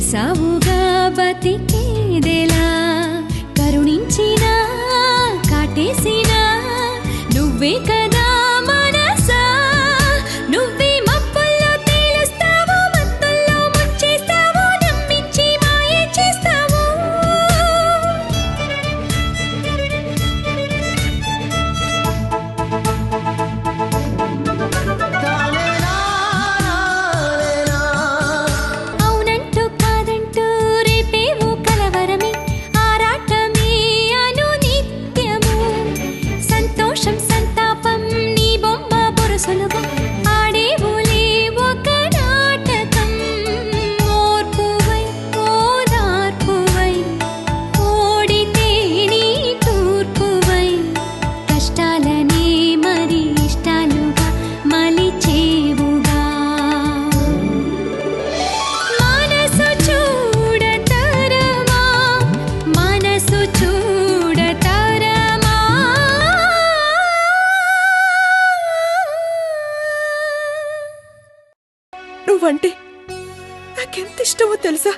చేసావుగా బతికేదెలా కరుణించినా కాటేసినా నువ్వే కదా మనసా నువ్వే మబ్బుల్లో తేలుస్తావు మత్తుల్లో ముంచేస్తావు నమ్మించి మాయ చేస్తావు అవునంటూ కాదంటూ రేపేవో కలవరమే ఆరాటమే అను నిత్యము సంతోషం సంతాపం నీ బొమ్మ బొరసులుగా ఆడేవులే ఒక నాటకం ఓర్పువై ఓదార్పువై ఓడితే నీ తూర్పువై కష్టాలనే మరి ఇష్టాలుగా మలిచేవుగా మనసు చూడతరమా మనసు చూడతరమా నువ్వంటే నాకెంత ఇష్టమో తెలుసా?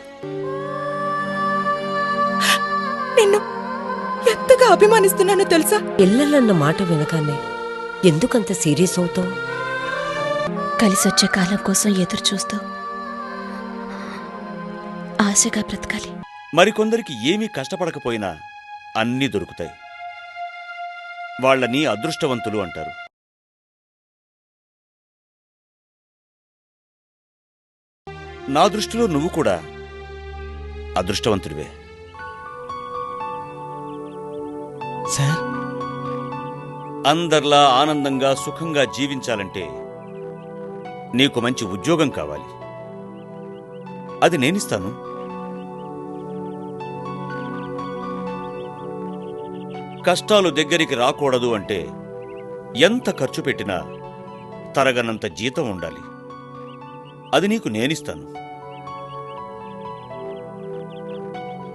నిన్ను ఎంతగా అభిమానిస్తున్నానో తెలుసా? పిల్లలన్న మాట వినగానే ఎందుకంత సీరియస్ అవుతావు? కలిసొచ్చే కాలం కోసం ఎదురు చూస్తూ ఆశగా బ్రతకాలి. మరికొందరికి ఏమీ కష్టపడకపోయినా అన్నీ దొరుకుతాయి. వాళ్ళని అదృష్టవంతులు అంటారు. నా దృష్టిలో నువ్వు కూడా అదృష్టవంతుడివే. సార్, అందర్లా ఆనందంగా సుఖంగా జీవించాలంటే నీకు మంచి ఉద్యోగం కావాలి. అది నేనిస్తాను. కష్టాలు దగ్గరికి రాకూడదు అంటే ఎంత ఖర్చు పెట్టినా తరగనంత జీతం ఉండాలి. అది నీకు నేనిస్తాను.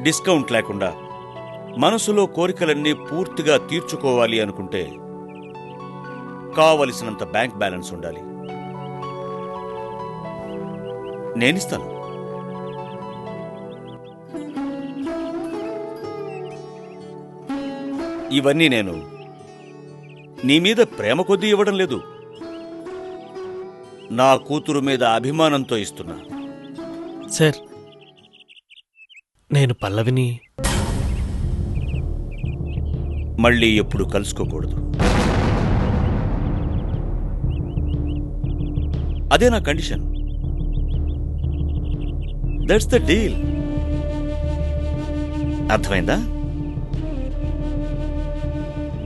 డిస్కౌంట్ లేకుండా మనసులో కోరికలన్నీ పూర్తిగా తీర్చుకోవాలి అనుకుంటే కావలసినంత బ్యాంక్ బ్యాలెన్స్ ఉండాలి. నేనిస్తాను. ఇవన్నీ నేను నీ మీద ప్రేమ కొద్దీ ఇవ్వడం లేదు, నా కూతురు మీద అభిమానంతో ఇస్తున్నా. సార్, నేను పల్లవిని మళ్ళీ ఎప్పుడు కలుసుకోకూడదు. అదే నా కండిషన్. That's the deal. అర్థమైందా?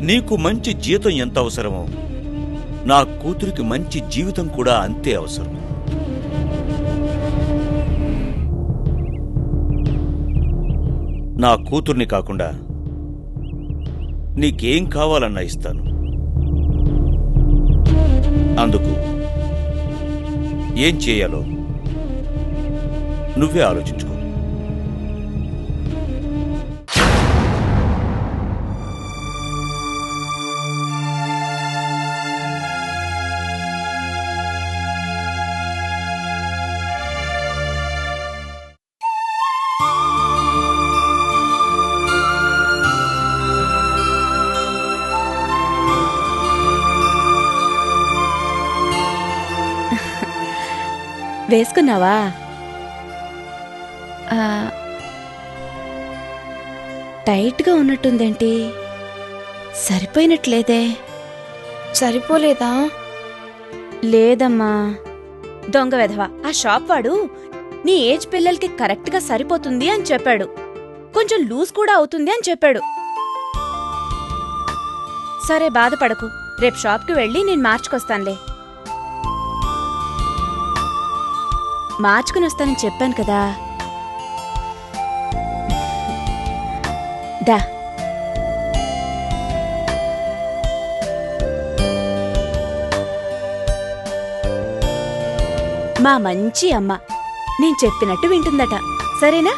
నీకు మంచి జీతం ఎంత అవసరమో నా కూతురికి మంచి జీవితం కూడా అంతే అవసరం. నా కూతుర్ని కాకుండా నీకేం కావాలన్నా ఇస్తాను. అందుకు ఏం చేయాలో నువ్వే ఆలోచించుకో. వేసుకున్నావా? టైట్గా ఉన్నట్టుందేంటి? సరిపోయినట్లేదే. సరిపోలేదా? లేదమ్మా, దొంగ వెధవా. ఆ షాప్ వాడు నీ ఏజ్ పిల్లలకి కరెక్ట్గా సరిపోతుంది అని చెప్పాడు. కొంచెం లూజ్ కూడా అవుతుంది అని చెప్పాడు. సరే, బాధపడకు. రేపు షాప్కి వెళ్ళి నేను మార్చుకొస్తానులే. మార్చుకుని వస్తానని చెప్పాను కదా. దా. మా మంచి అమ్మ నేను చెప్పినట్టు వింటుందట. సరేనా?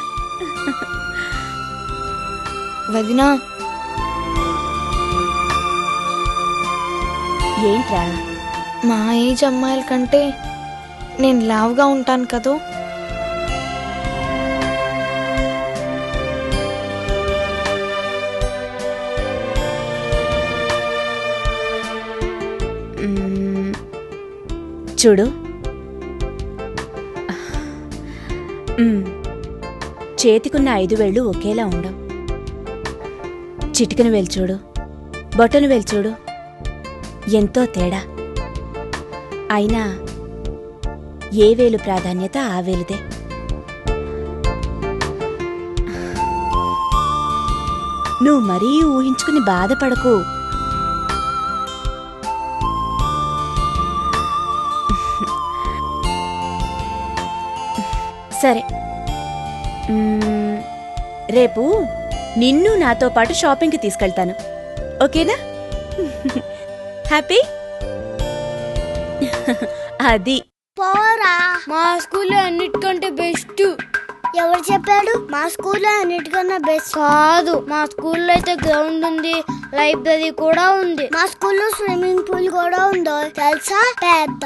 వదినా, ఏంట్రా? మా ఏజ్ అమ్మాయిల కంటే నేను లావుగా ఉంటాను కదూ. చూడు, చేతికున్న 5 వేళ్ళు ఒకేలా ఉండవు. చిటికెన వేలు చూడు, బొటను వేలు చూడు, ఎంతో తేడా. అయినా ఏ వేలు ప్రాధాన్యత ఆ వేలుదే. నువ్వు మరీ ఊహించుకుని బాధపడకు. సరే, రేపు నిన్ను నాతో పాటు షాపింగ్కి తీసుకెళ్తాను, ఓకేనా? హ్యాపీ? అది పోరా, మా స్కూల్లో అన్నిటికంటే బెస్ట్. ఎవరు చెప్పాడు? మా స్కూల్లో అన్నిటికన్నా బెస్ట్ కాదు. మా స్కూల్లో అయితే గ్రౌండ్ ఉంది, లైబ్రరీ కూడా ఉంది. మా స్కూల్లో స్విమ్మింగ్ పూల్ కూడా ఉందో తెలుసా? పెద్ద.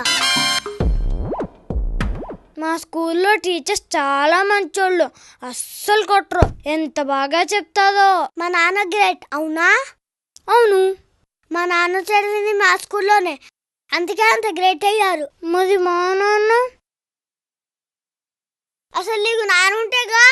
మా స్కూల్లో టీచర్స్ చాలా మంచోళ్ళు, అస్సలు కొట్టరు. ఎంత బాగా చెప్తారో. మా నాన్న గ్రేట్. అవునా? అవును, మా నాన్న చదివింది మా స్కూల్లోనే, అందుకే అంత గ్రేట్ అయ్యారు. మరి మా నాన్న? అసలు నీకు నాన్న ఉంటేగా.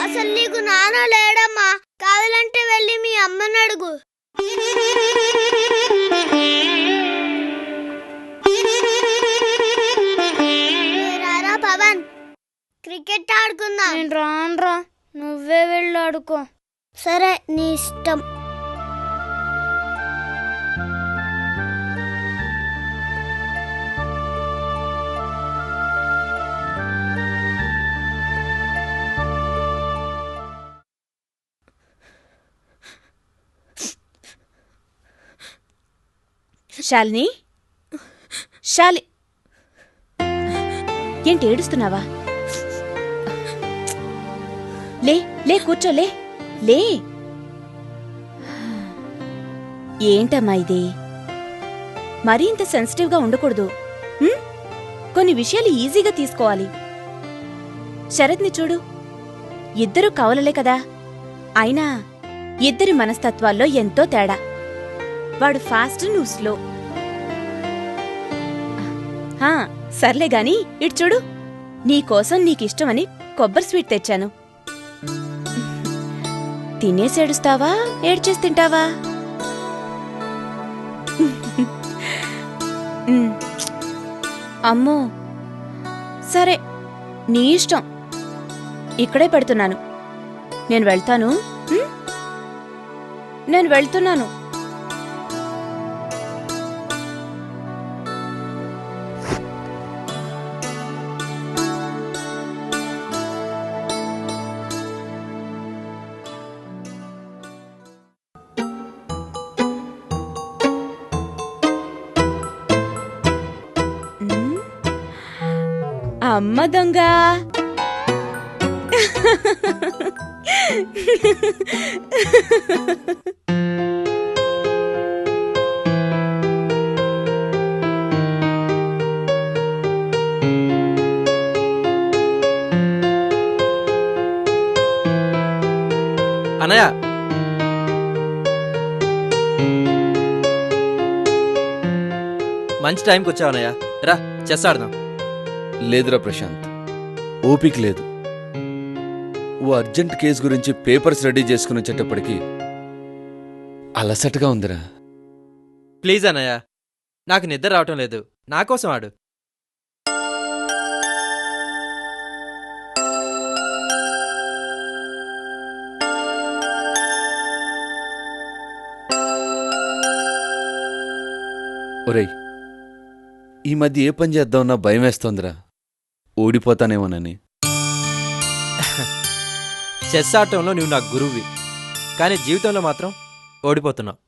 అసలు నీకు నాన్న లేడమ్మా. కావాలంటే వెళ్ళి మీ అమ్మని అడుగు. రారా పవన్, క్రికెట్ ఆడుకుందాం. నేను రానురా, నువ్వే వెళ్ళి ఆడుకో. సరే, నీ ఇష్టం. శాలిని, ఏంటి ఏడుస్తున్నావా? లే లే, కూర్చో, లే లే. ఏంటమ్మా ఇది? మరీ ఇంత సెన్సిటివ్గా ఉండకూడదు. కొన్ని విషయాలు ఈజీగా తీసుకోవాలి. శరత్ని చూడు, ఇద్దరూ కవలలే కదా. అయినా ఇద్దరి మనస్తత్వాల్లో ఎంతో తేడా. వాడు ఫాస్ట్, నువ్వు స్లో. సర్లే గాని ఇటు చూడు, నీకోసం నీకిష్టమని కొబ్బరి స్వీట్ తెచ్చాను. తినేసి ఏడుస్తావా, ఏడ్చేసి తింటావా? అమ్మో, సరే, నీ ఇష్టం. ఇక్కడే పెడుతున్నాను. నేను వెళ్తాను. నేను వెళ్తున్నాను. అమ్మ దొంగ. అన్నయ్య, మంచి టైంకి వచ్చావు అన్నయ్య. రా, చెస్ ఆడదాం. లేదురా ప్రశాంత్, ఓపిక లేదు. ఓ అర్జెంట్ కేసు గురించి పేపర్స్ రెడీ చేసుకుని వచ్చేటప్పటికి అలసటగా ఉందిరా. ప్లీజ్ అన్నయ్య, నాకు నిద్ర రావటం లేదు. నా కోసం ఆడు. ఒరేయ్, ఈ మధ్య ఏ పని చేద్దామన్నా భయం వేస్తోందిరా, ఓడిపోతానేమోనని. చెస్ ఆడటంలో నువ్వు నాకు గురువువి, కానీ జీవితంలో మాత్రం ఓడిపోతున్నావు.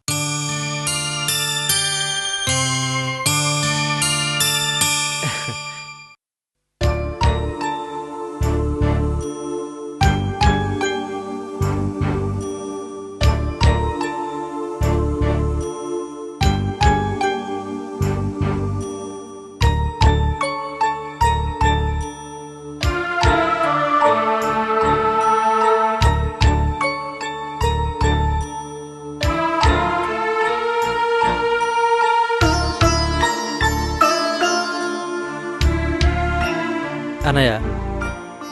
అన్నయ్య,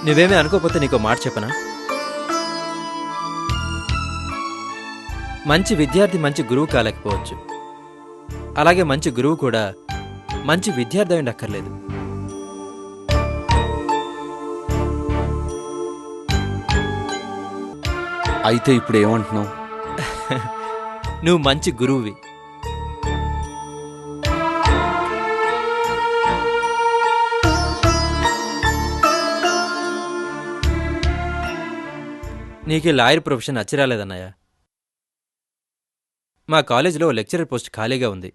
నువ్వేమీ అనుకోకపోతే నీకో మాట చెప్పనా? మంచి విద్యార్థి మంచి గురువు కాలేకపోవచ్చు, అలాగే మంచి గురువు కూడా మంచి విద్యార్థి అయి ఉండక్కర్లేదు. అయితే ఇప్పుడు ఏమంటున్నావు? నువ్వు మంచి గురువువి. నీకు లాయర్ ప్రొఫెషన్ నచ్చిరాలేదన్నయ్య. మా కాలేజీలో లెక్చరర్ పోస్ట్ ఖాళీగా ఉంది.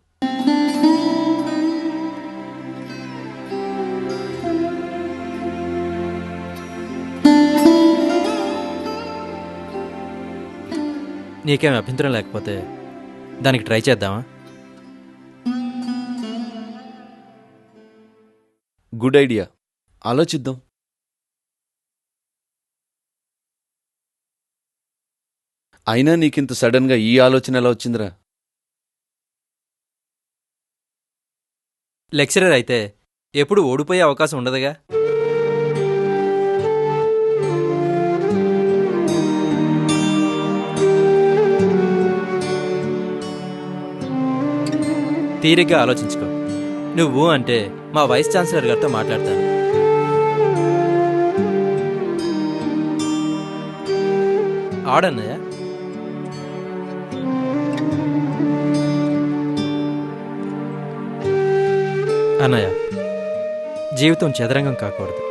నీకేం అభ్యంతరం లేకపోతే దానికి ట్రై చేద్దామా? గుడ్ ఐడియా, ఆలోచిద్దాం. అయినా నీకింత సడన్గా ఈ ఆలోచన ఎలా వచ్చిందిరా? లెక్చరర్ అయితే ఎప్పుడు ఓడిపోయే అవకాశం ఉండదుగా. తీరిగ్గా ఆలోచించుకో. నువ్వు అంటే మా వైస్ ఛాన్సలర్ గారితో మాట్లాడతాను. ఆడన్నయ్య. అన్నయ్య, జీవితం చదరంగం కాకూడదు.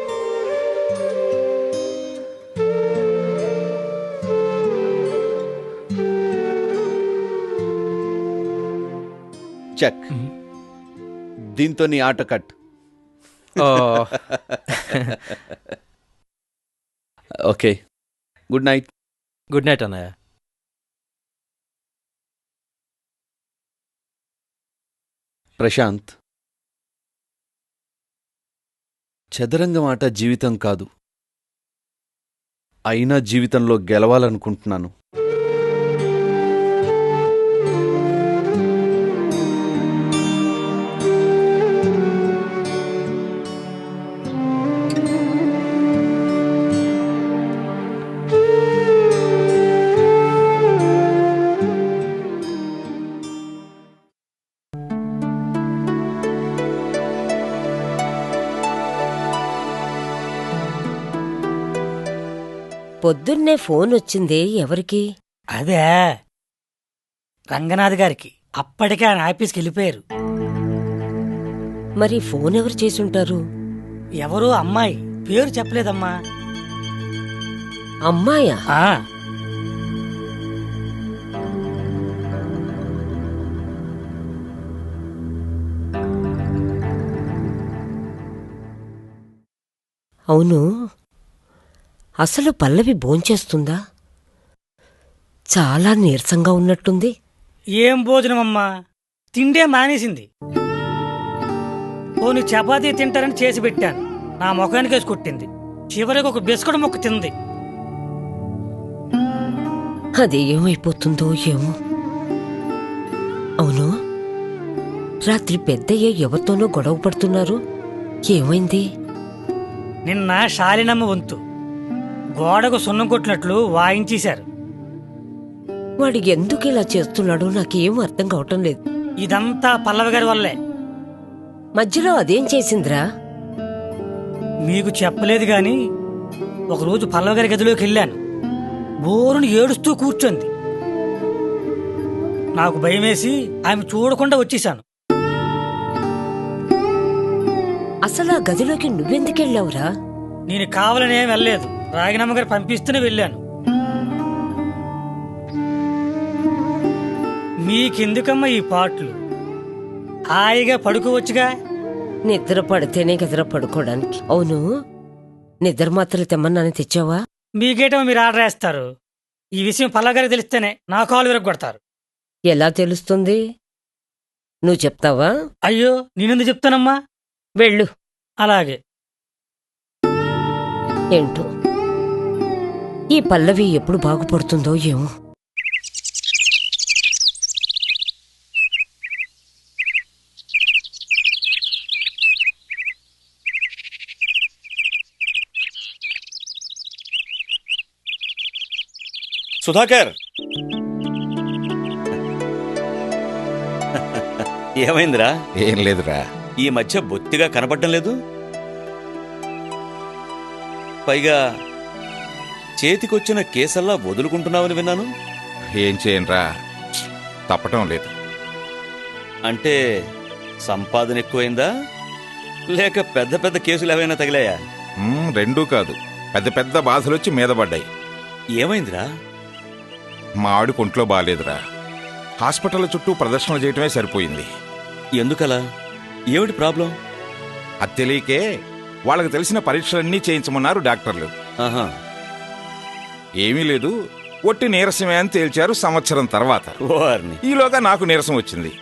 చెక్. దీంతో నీ ఆట cut. Okay, good night. Good night అన్నయ్య. ప్రశాంత్, చదరంగం ఆట జీవితం కాదు, అయినా జీవితంలో గెలవాలనుకుంటున్నాను. పొద్దున్నే ఫోన్ వచ్చిందే ఎవరికి? అదే రంగనాథ్ గారికి. అప్పటికే ఆయన ఆఫీస్కి వెళ్ళిపోయారు. మరి ఫోన్ ఎవరు చేసుంటారు? ఎవరో అమ్మాయి, పేరు చెప్పలేదమ్మా. అమ్మాయా? అవును, అసలు పల్లవి భోంచేస్తుందా? చాలా నీరసంగా ఉన్నట్టుంది. ఏం భోజనమమ్మా, తిండే మానేసింది. పోనీ చపాతీ తింటారని చేసి పెట్టాను, నా ముఖానికి వేసి కొట్టింది. చివరికి ఒక బిస్కెట్ ముక్క తింది. అది ఏమైపోతుందో ఏమో. అవును, రాత్రి పెద్దయ్య ఎవరితోనో గొడవ పడుతున్నారు, ఏమైంది? నిన్న శాలినమ్మ వంతు గోడకు సున్నం కొట్టినట్లు వాయించేశారు. వాడు ఎందుకు ఇలా చేస్తున్నాడో నాకేం అర్థం కావటం లేదు. ఇదంతా పల్లవి గారి వల్లే. మధ్యలో అదేం చేసిందిరా? మీకు చెప్పలేదు గాని ఒకరోజు పల్లవి గారి గదిలోకి వెళ్ళాను. బోరును ఏడుస్తూ కూర్చొంది. నాకు భయమేసి ఆమె చూడకుండా వచ్చేశాను. అసలు ఆ గదిలోకి నువ్వెందుకెళ్ళావురా? నేను కావాలనే వెళ్ళలేదు, రాగినమ్మ గారు పంపిస్తూనే వెళ్ళాను. మీకెందుకమ్మా ఈ పాటలు? హాయిగా పడుకోవచ్చుగా. నిద్ర పడితేనే గదిలో పడుకోవడానికి. అవును, నిద్ర మాత్రలు తెమ్మన్నాను, తెచ్చావా? మీకేటో మీరు ఆర్డర్ వేస్తారు. ఈ విషయం పల్లవి గారికి తెలిస్తేనే నా కాలు విరగొడతారు. ఎలా తెలుస్తుంది? నువ్వు చెప్తావా? అయ్యో, నేనెందుకు చెప్తానమ్మా. వెళ్ళు. అలాగే. ఏంటో ఈ పల్లవి ఎప్పుడు బాగుపడుతుందో ఏమో. సుధాకర్, ఏమైందిరా? ఏం లేదురా. ఈ మధ్య బొత్తిగా కనపడడం లేదు. పైగా చేతికొచ్చిన కేసల్లా వదులుకుంటున్నావని విన్నాను. ఏం చేయనురా, తప్పటం లేదు. అంటే సంపాదన ఎక్కువైందా, లేక పెద్ద పెద్ద కేసులు ఏవైనా తగిలాయా? రెండూ కాదు, పెద్ద పెద్ద బాధలొచ్చి మీద పడ్డాయి. ఏమైందిరా? మా ఆవిడ ఒంట్లో బాగాలేదురా. హాస్పిటల్ చుట్టూ ప్రదర్శనలు చేయటమే సరిపోయింది. ఎందుకలా? ఏమిటి ప్రాబ్లం? అది తెలియకే వాళ్ళకి తెలిసిన పరీక్షలన్నీ చేయించమన్నారు డాక్టర్లు. ఆహా, ఏమీ లేదు, ఒట్టి నీరసమే అని తేల్చారు. సంవత్సరం తర్వాత వారిని ఈలోగా నాకు నీరసం వచ్చింది.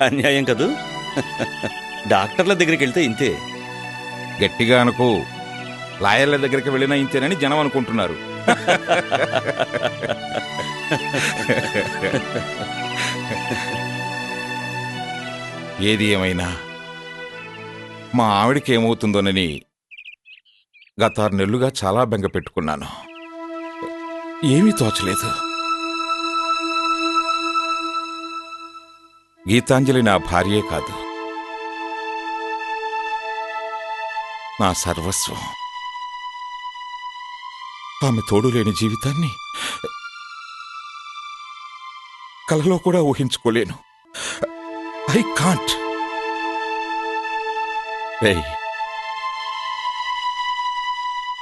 అన్యాయం కదూ. డాక్టర్ల దగ్గరికి వెళ్తే ఇంతే. గట్టిగా అనుకో, లాయర్ల దగ్గరికి వెళ్ళినా ఇంతేనని జనం అనుకుంటున్నారు. ఏది ఏమైనా మా ఆవిడికి ఏమవుతుందోనని గత 6 నెలలుగా చాలా బెంగ పెట్టుకున్నాను. ఏమీ తోచలేదు. గీతాంజలి నా భార్యే కాదు, నా సర్వస్వం. ఆమె తోడు లేని జీవితాన్ని కలలో కూడా ఊహించుకోలేను. I can't.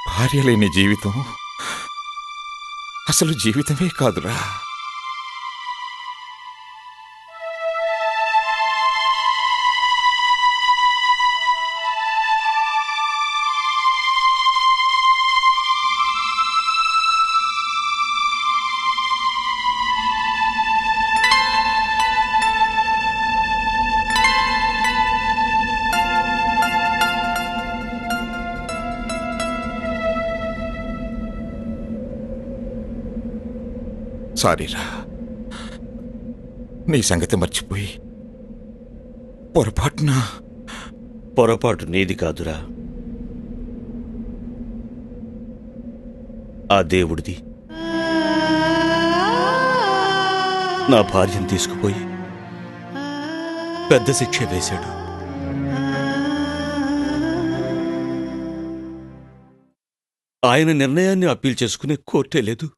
భార్య లేని జీవితం అసలు జీవితమే కాదురా. సారీరా, నీ సంగతి మర్చిపోయి పొరపాటు నీది కాదురా, ఆ దేవుడిది. నా భార్యను తీసుకుపోయి పెద్ద శిక్ష వేశాడు. ఆయన నిర్ణయాన్ని అప్పీల్ చేసుకునే కోర్టే లేదు.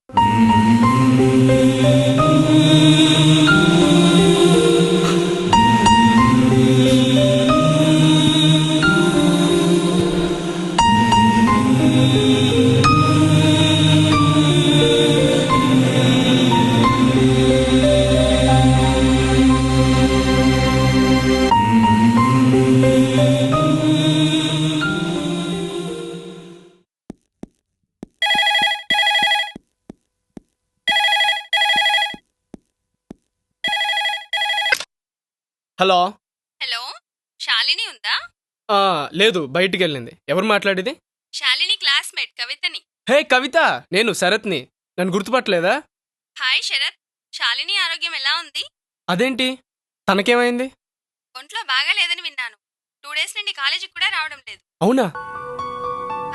హలో. హలో, శాలిని ఉందా? లేదు, బయటికి వెళ్ళింది. ఎవరు మాట్లాడేది? శాలిని క్లాస్మేట్ కవితని. హే కవిత, నేను శరత్ని. నన్ను గుర్తుపట్టలేదా? హాయ్ శరత్, శాలిని ఆరోగ్యం ఎలా ఉంది? అదేంటి, తనకేమైంది? ఒంట్లో బాగా లేదని విన్నాను. 2 డేస్ నుండి కాలేజీకి కూడా రావడం లేదు. అవునా?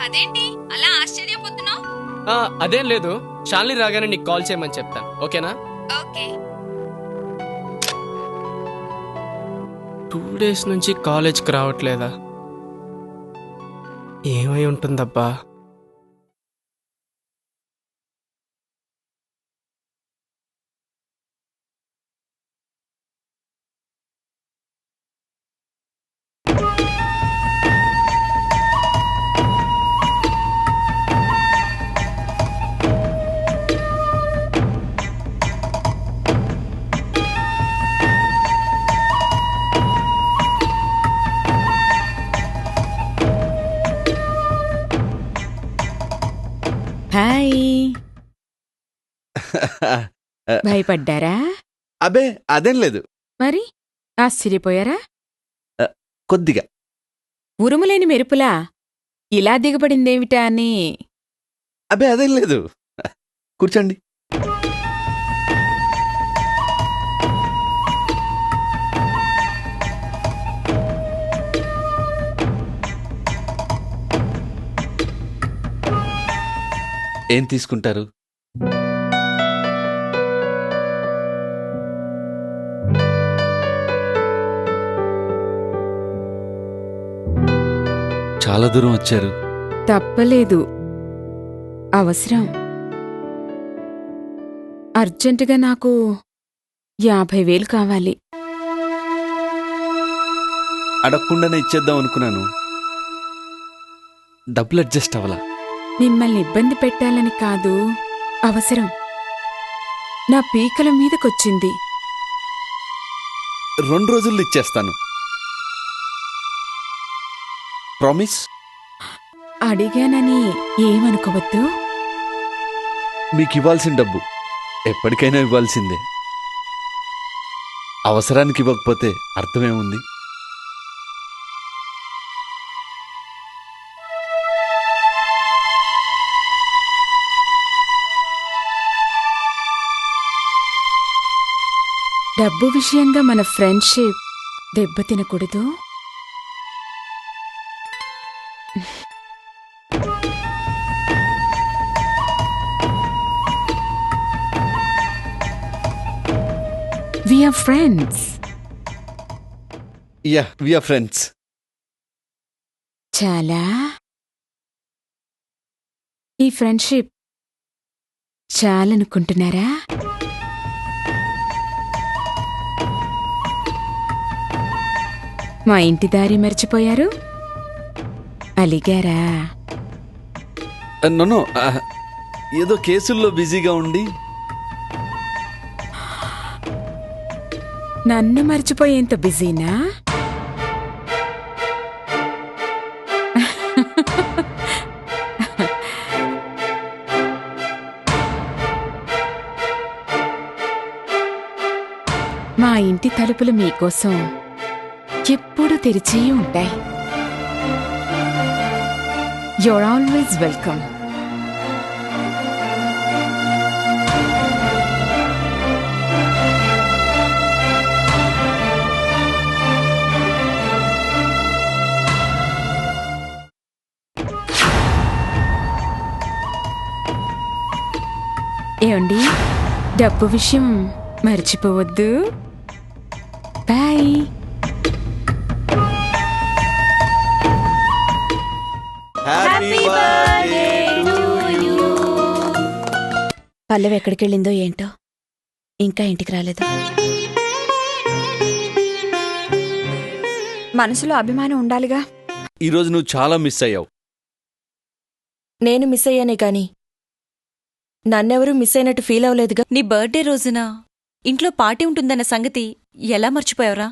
అదేంటి అలా ఆశ్చర్యపోతున్నావు? అదేం లేదు, శాలిని రాగానే నీకు కాల్ చేయమని చెప్తాను, ఓకేనా? ఓకే. 2 డేస్ నుంచి కాలేజ్కి రావట్లేదా? ఏమై ఉంటుందబ్బా? హాయ్. భయపడ్డారా? అబే అదేం లేదు. మరి ఆశ్చర్యపోయారా? కొద్దిగా. ఉరుములేని మెరుపులా ఇలా దిగబడిందేమిటా అని. అబే అదేం లేదు, కూర్చోండి. ఏం తీసుకుంటారు? చాలా దూరం వచ్చారు. తప్పలేదు, అవసరం. అర్జెంటుగా నాకు 50,000 కావాలి. అడగకుండానే ఇచ్చేద్దాం అనుకున్నాను. డబ్బులు అడ్జస్ట్ అవ్వలా. మిమ్మల్ని ఇబ్బంది పెట్టాలని కాదు, అవసరం. నా పీకల మీదకొచ్చింది. 2 రోజుల్లో ఇచ్చేస్తాను. ప్రామిస్. అడిగానని ఏమనుకోవద్దు. మీకు ఇవ్వాల్సిన డబ్బు ఎప్పటికైనా ఇవ్వాల్సిందే. అవసరానికి ఇవ్వకపోతే అర్థమేముంది? డబ్బు విషయంగా మన friendship దెబ్బతినకూడదు. We are friends. Yeah, we are friends. చాలా. ఈ ఫ్రెండ్షిప్ చాలనుకుంటున్నారా? మా ఇంటి దారి మర్చిపోయారు? అలిగారా? నో, ఏదో కేసుల్లో బిజీగా ఉండి. నన్ను మర్చిపోయేంత బిజీనా? మా ఇంటి తలుపులు మీకోసం ఎప్పుడూ తెరిచే ఉంటాయి. You're always welcome. ఏమండి, డబ్బు విషయం మర్చిపోవద్దు. బాయ్. పల్లవి ఎక్కడికెళ్ళిందో ఏంటో, ఇంకా ఇంటికి రాలేదు. మనసులో అభిమానం ఉండాలిగా. ఈరోజు నువ్వు చాలా మిస్ అయ్యావు. నేను మిస్ అయ్యానే కాని నన్నెవరూ మిస్ అయినట్టు ఫీల్ అవ్వలేదుగా. నీ బర్త్డే రోజున ఇంట్లో పార్టీ ఉంటుందన్న సంగతి ఎలా మర్చిపోయావురా?